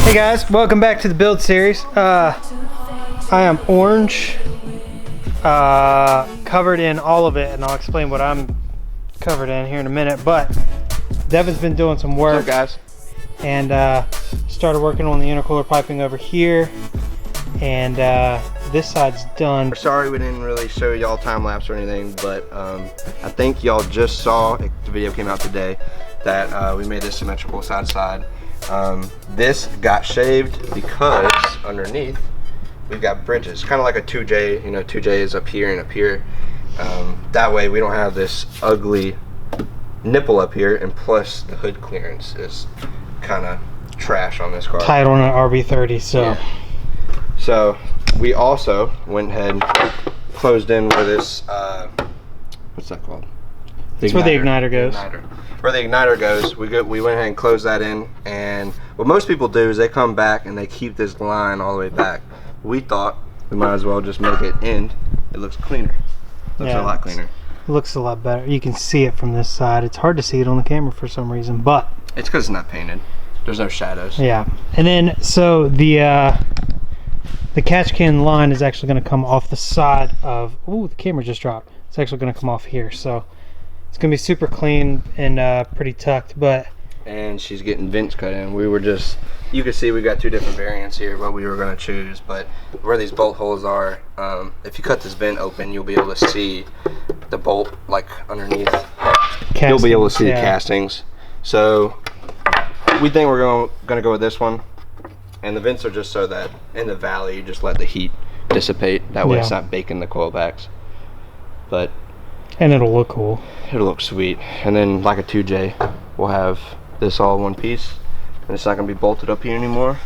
Hey guys, welcome back to the build series. I am orange, covered in all of it, and I'll explain what I'm covered in here in a minute. But Devin's been doing some work, guys, and started working on the intercooler piping over here, and this side's done. We're sorry we didn't really show y'all time lapse or anything, but I think y'all just saw, the video came out today, that we made this symmetrical side to side. This got shaved because underneath we've got bridges, kind of like a 2J, you know, 2J is up here and up here. That way we don't have this ugly nipple up here, and plus the hood clearance is kind of trash on this car. Tight on an RB30, so. Yeah. So we also went ahead and closed in where this, what's that called? That's where the igniter goes. Where the igniter goes, we went ahead and closed that in, and what most people do is they come back and they keep this line all the way back. We thought we might as well just make it end. It looks cleaner. Looks a lot cleaner. It looks a lot better. You can see it from this side. It's hard to see it on the camera for some reason, but it's because it's not painted. There's no shadows. Yeah, and then so the catch can line is actually going to come off the side of. Ooh, the camera just dropped. It's actually going to come off here, so it's going to be super clean and pretty tucked. But and she's getting vents cut in. We were just, you can see we got two different variants here, what we were going to choose. But where these bolt holes are, if you cut this vent open, you'll be able to see the bolt like underneath. Castings, you'll be able to see the castings. So we think we're going to go with this one. And the vents are just so that in the valley you just let the heat dissipate. That way it's not baking the coil backs. But and it'll look cool. It'll look sweet. And then like a 2J, we'll have this all in one piece. And it's not going to be bolted up here anymore.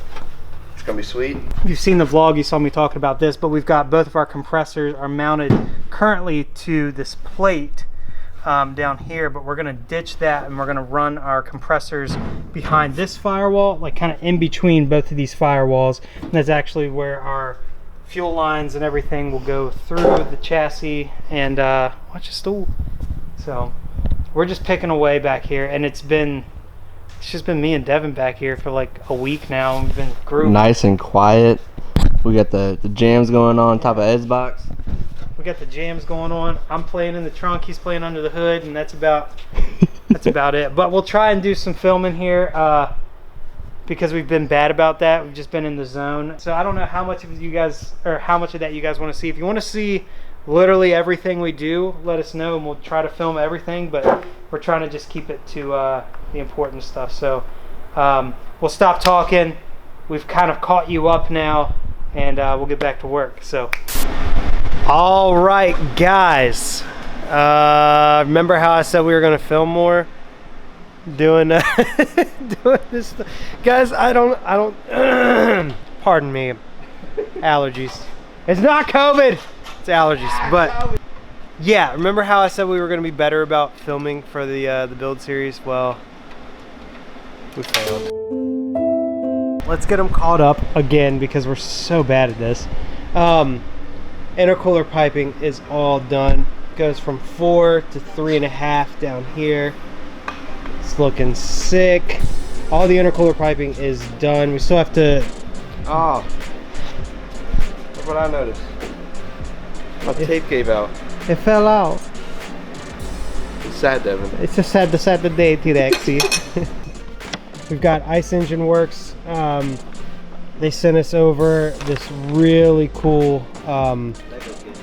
It's going to be sweet. If you've seen the vlog, you saw me talking about this, but we've got both of our compressors are mounted currently to this plate down here, but we're going to ditch that and we're going to run our compressors behind this firewall, like kind of in between both of these firewalls. And that's actually where our fuel lines and everything will go through the chassis. And watch the stool. So we're just picking away back here, and it's just been me and Devin back here for like a week now, and we've been grooving. Nice and quiet. We got the jams going on top of Ed's box. We got the jams going on. I'm playing in the trunk, he's playing under the hood, and that's about it. But we'll try and do some filming here because we've been bad about that. We've just been in the zone. So I don't know how much of you guys, or how much of that you guys want to see. If you want to see literally everything we do, let us know and we'll try to film everything, but we're trying to just keep it to the important stuff. So we'll stop talking. We've kind of caught you up now, and we'll get back to work. So all right, guys, remember how I said we were gonna film more doing doing this stuff? Guys, I don't pardon me, allergies. It's not COVID, it's allergies. But yeah, remember how I said we were gonna be better about filming for the build series? Well, we failed. Let's get them caught up again because we're so bad at this. Intercooler piping is all done. Goes from 4 to 3.5 down here. It's looking sick. All the intercooler piping is done. We still have to. Oh, look what I noticed. My tape gave out. It fell out. It's sad, Devin. It's a sad day, T-Rexy. We've got Ice Engine Works. They sent us over this really cool.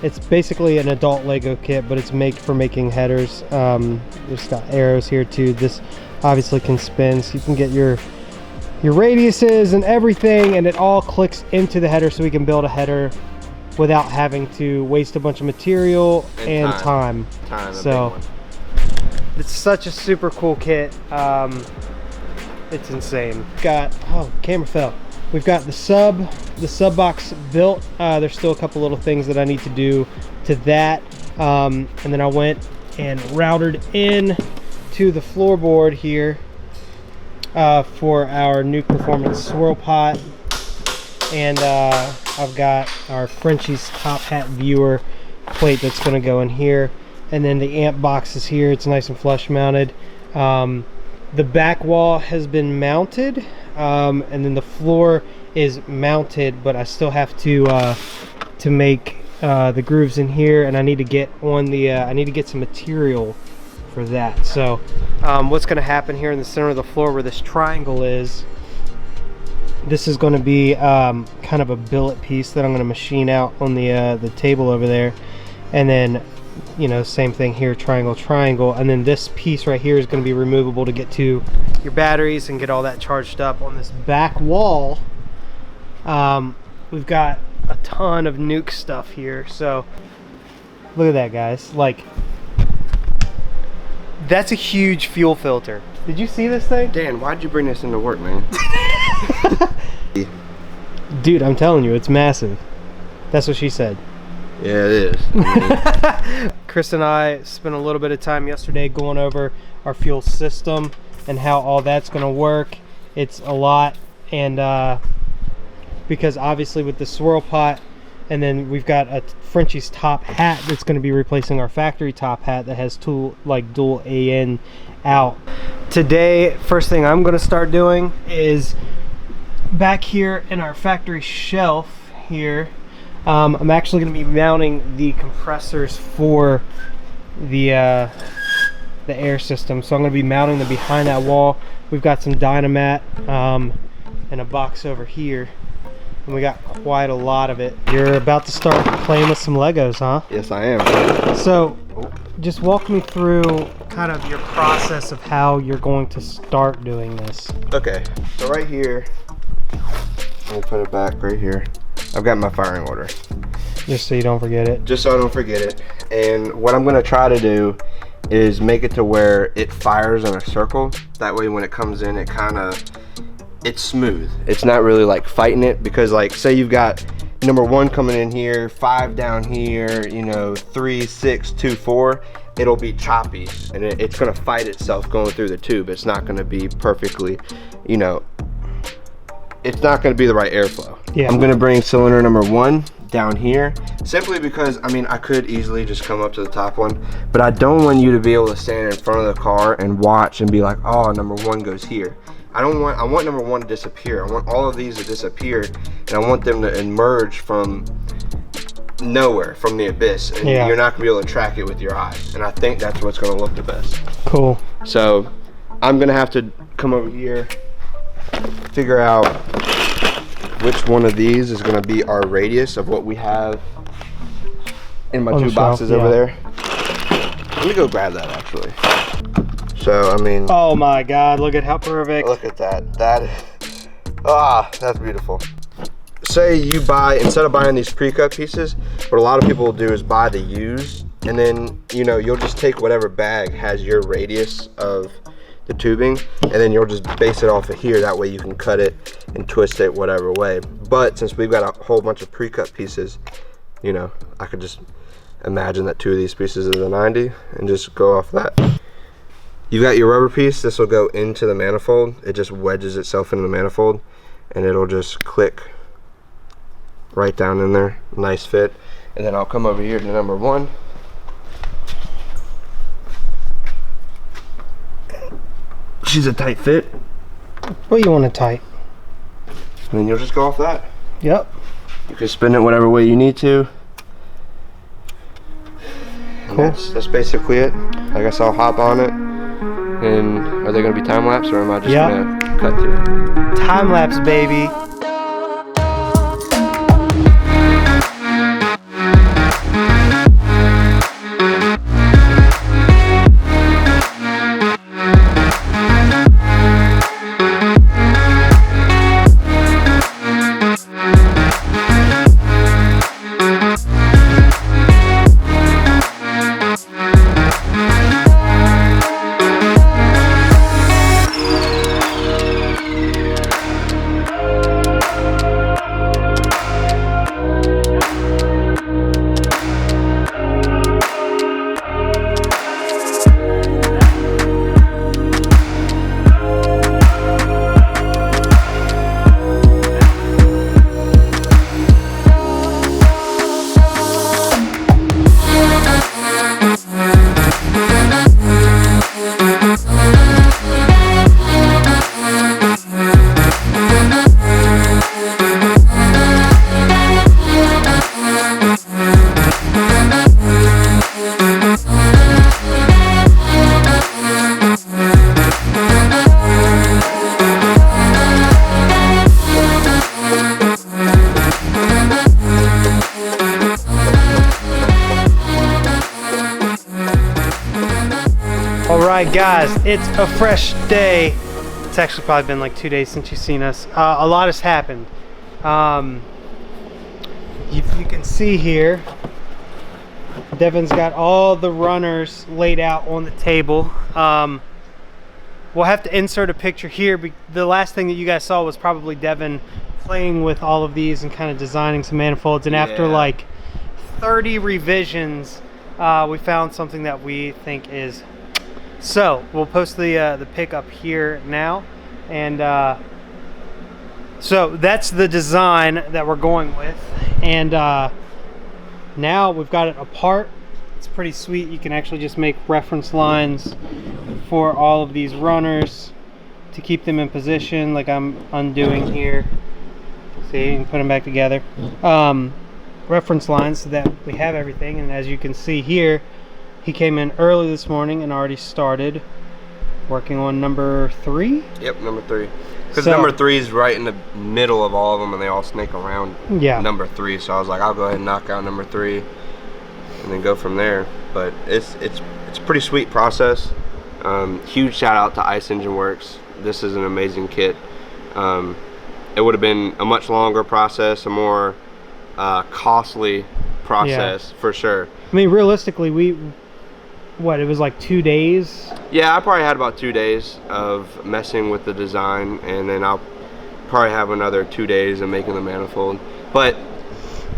It's basically an adult Lego kit, but it's made for making headers. There's got arrows here too. This obviously can spin, so you can get your radiuses and everything, and it all clicks into the header, so we can build a header without having to waste a bunch of material and time. So it's such a super cool kit. It's insane. Got camera fell. We've got the sub box built. There's still a couple little things that I need to do to that. And then I went and routed in to the floorboard here for our new performance swirl pot. And I've got our Frenchie's top hat viewer plate that's going to go in here. And then the amp box is here. It's nice and flush mounted. The back wall has been mounted. and then the floor is mounted, but I still have to make the grooves in here, and I need to get on the I need to get some material for that. So what's going to happen here in the center of the floor where this triangle is, this is going to be kind of a billet piece that I'm going to machine out on the table over there, and then, you know, same thing here, triangle, triangle, and then this piece right here is going to be removable to get to your batteries and get all that charged up. On this back wall, we've got a ton of nuke stuff here. So look at that, guys. Like, that's a huge fuel filter. Did you see this thing? Dan, why'd you bring this into work, man? Dude, I'm telling you, it's massive. That's what she said. Yeah, it is. Chris and I spent a little bit of time yesterday going over our fuel system and how all that's going to work. It's a lot, and because obviously with the swirl pot, and then we've got a Frenchie's top hat that's going to be replacing our factory top hat that has dual AN out. Today, first thing I'm going to start doing is back here in our factory shelf here, I'm actually going to be mounting the compressors for the air system. So I'm going to be mounting them behind that wall. We've got some Dynamat in a box over here, and we got quite a lot of it. You're about to start playing with some Legos, huh? Yes, I am. So just walk me through kind of your process of how you're going to start doing this. Okay, so right here, let me put it back right here. I've got my firing order. Just so you don't forget it. Just so I don't forget it. And what I'm gonna try to do is make it to where it fires in a circle. That way when it comes in, it's smooth. It's not really like fighting it, because like, say you've got number 1 coming in here, 5 down here, you know, 3, 6, 2, 4, it'll be choppy, and it's gonna fight itself going through the tube. It's not gonna be perfectly, you know, it's not going to be the right airflow. Yeah. I'm going to bring cylinder number 1 down here, simply because, I mean, I could easily just come up to the top one, but I don't want you to be able to stand in front of the car and watch and be like, oh, number 1 goes here. I want number 1 to disappear. I want all of these to disappear, and I want them to emerge from nowhere, from the abyss, and you're not going to be able to track it with your eyes, and I think that's what's going to look the best. Cool. So I'm going to have to come over here, figure out which one of these is going to be our radius of what we have in my 2 boxes over there. Let me go grab that actually. So I mean, oh my god, look at how perfect. Look at that. That's beautiful. Say you buy, instead of buying these pre-cut pieces, what a lot of people will do is buy the used, and then, you know, you'll just take whatever bag has your radius of the tubing, and then you'll just base it off of here. That way you can cut it and twist it whatever way. But since we've got a whole bunch of pre-cut pieces, you know, I could just imagine that 2 of these pieces is a 90 and just go off that. You've got your rubber piece. This will go into the manifold. It just wedges itself into the manifold, and it'll just click right down in there. Nice fit. And then I'll come over here to number 1. She's a tight fit. What you want to tight? And then you'll just go off that. Yep. You can spin it whatever way you need to. Cool. That's basically it. I guess I'll hop on it. And are they going to be time lapse, or am I just going to cut to it? Time lapse, baby. right, guys, it's a fresh day. It's actually probably been like 2 days since you've seen us. A lot has happened. You can see here, Devin's got all the runners laid out on the table. We'll have to insert a picture here. The last thing that you guys saw was probably Devin playing with all of these and kind of designing some manifolds. And after like 30 revisions, we found something that we think is. So we'll post the pic up here now, and so that's the design that we're going with. And now we've got it apart. It's pretty sweet. You can actually just make reference lines for all of these runners to keep them in position, like I'm undoing here. See, you can put them back together. Reference lines so that we have everything. And as you can see here, he came in early this morning and already started working on number 3. Yep, number 3. Because number 3 is right in the middle of all of them, and they all snake around number 3. So I was like, I'll go ahead and knock out number 3, and then go from there. But it's a pretty sweet process. Huge shout out to Ice Engine Works. This is an amazing kit. It would have been a much longer process, a more costly process for sure. I mean, realistically, it was like 2 days? Yeah, I probably had about 2 days of messing with the design, and then I'll probably have another 2 days of making the manifold. But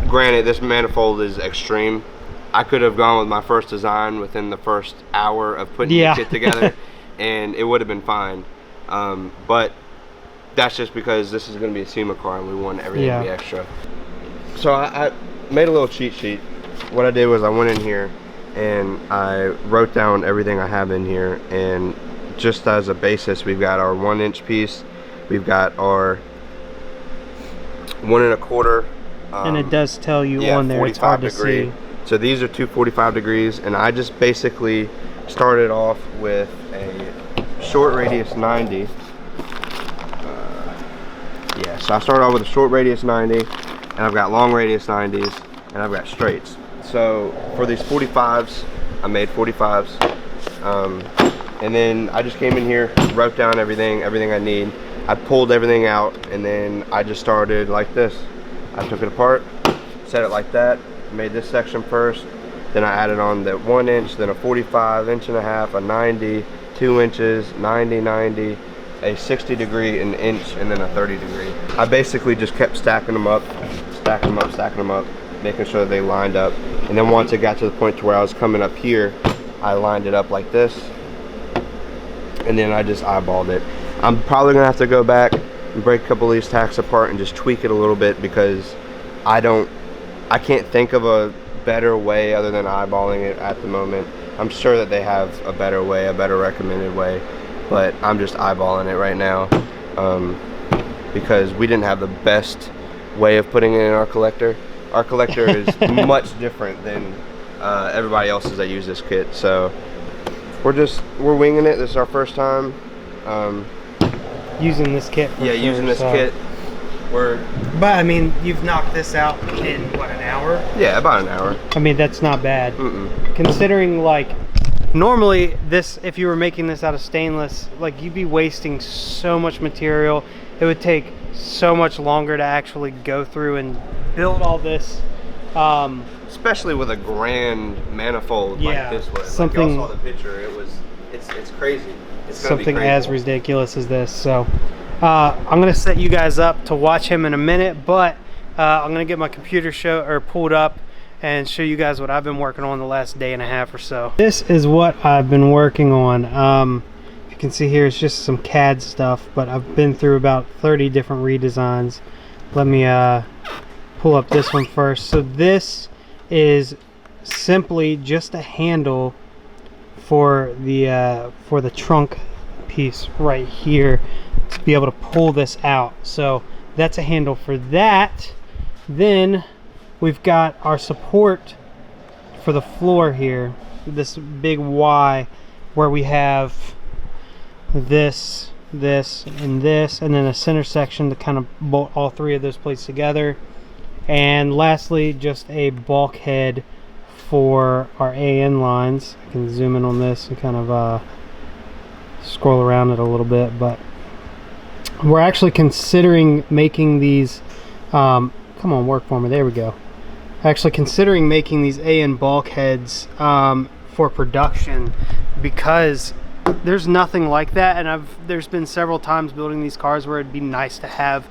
granted, this manifold is extreme. I could have gone with my first design within the first hour of putting the kit together, and it would have been fine. But that's just because this is going to be a Sema car, and we want everything to be extra. So I made a little cheat sheet. What I did was I went in here and I wrote down everything I have in here, and just as a basis, we've got our 1-inch piece, we've got our 1 1/4, and it does tell you on there, it's hard to see. So these are 2 45 degrees, and I just basically started off with a short radius 90. So I started off with a short radius 90, and I've got long radius 90s, and I've got straights. So for these 45s, I made 45s, and then I just came in here, wrote down everything I need. I pulled everything out, and then I just started like this. I took it apart, set it like that, made this section first, then I added on the 1 inch, then a 45, 1.5 inch, a 90, 2 inches, 90, 90, a 60 degree, an inch, and then a 30 degree. I basically just kept stacking them up, stacking them up, making sure they lined up. And then once it got to the point to where I was coming up here, I lined it up like this, and then I just eyeballed it. I'm probably gonna have to go back and break a couple of these tacks apart and just tweak it a little bit, because I can't think of a better way other than eyeballing it at the moment. I'm sure that they have a better way, a better recommended way, but I'm just eyeballing it right now, because we didn't have the best way of putting it in our collector. Our collector is much different than everybody else's that use this kit. So we're winging it. This is our first time using this kit. Using this kit. But I mean, you've knocked this out in what, an hour? Yeah, about an hour. I mean, that's not bad. Considering, like, normally this, if you were making this out of stainless, like, you'd be wasting so much material. It would take so much longer to actually go through and build all this, especially with a grand manifold like this was. Something, like y'all saw the picture, it's crazy. It's something as ridiculous as this. So I'm gonna set you guys up to watch him in a minute, but I'm gonna get my computer pulled up and show you guys what I've been working on the last day and a half or so. This is what I've been working on. You can see here it's just some CAD stuff, but I've been through about 30 different redesigns. Let me pull up this one first. So this is simply just a handle for the trunk piece right here to be able to pull this out. So that's a handle for that. Then we've got our support for the floor here, this big Y, where we have this, and then a center section to kind of bolt all 3 of those plates together. And lastly, just a bulkhead for our AN lines. I can zoom in on this and kind of scroll around it a little bit, but we're actually considering making these, come on, work for me, there we go. Actually considering making these AN bulkheads for production, because there's nothing like that, and there's been several times building these cars where it'd be nice to have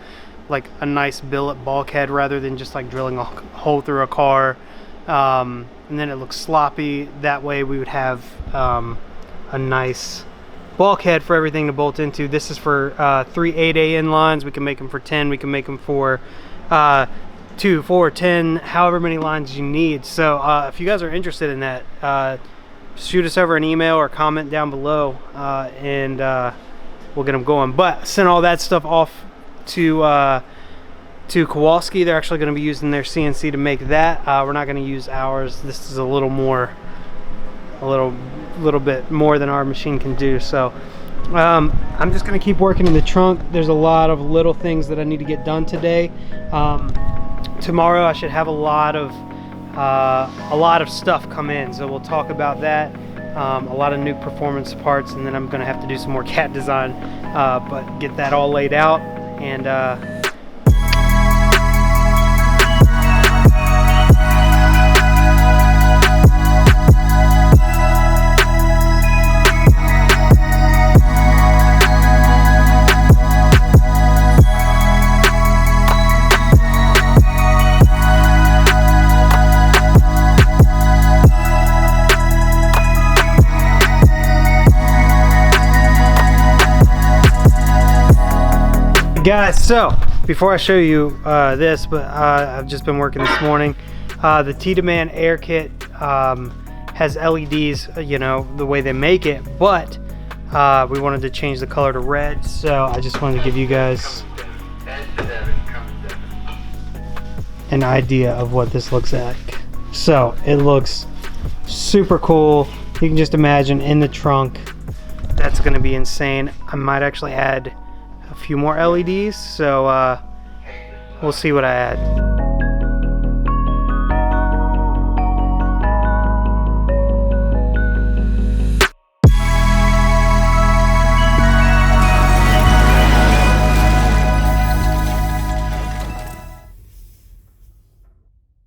like a nice billet bulkhead rather than just like drilling a hole through a car, and then it looks sloppy. That way we would have a nice bulkhead for everything to bolt into. This is for 3 8AN lines. We can make them for 10. We can make them for 2, 4, 10, however many lines you need. So if you guys are interested in that, shoot us over an email or comment down below, and we'll get them going. But send all that stuff off to Kowalski. They're actually going to be using their CNC to make that. We're not going to use ours. This is a little bit more than our machine can do. So I'm just going to keep working in the trunk. There's a lot of little things that I need to get done today. Tomorrow I should have a lot of stuff come in, so we'll talk about that. A lot of new performance parts, and then I'm going to have to do some more CAD design, but get that all laid out. And guys, so before I show you this, but I've just been working this morning. The T-Demand Air Kit has LEDs, you know, the way they make it, but we wanted to change the color to red, so I just wanted to give you guys an idea of what this looks like. So it looks super cool. You can just imagine in the trunk. That's going to be insane. I might actually add a few more LEDs, so we'll see what I add.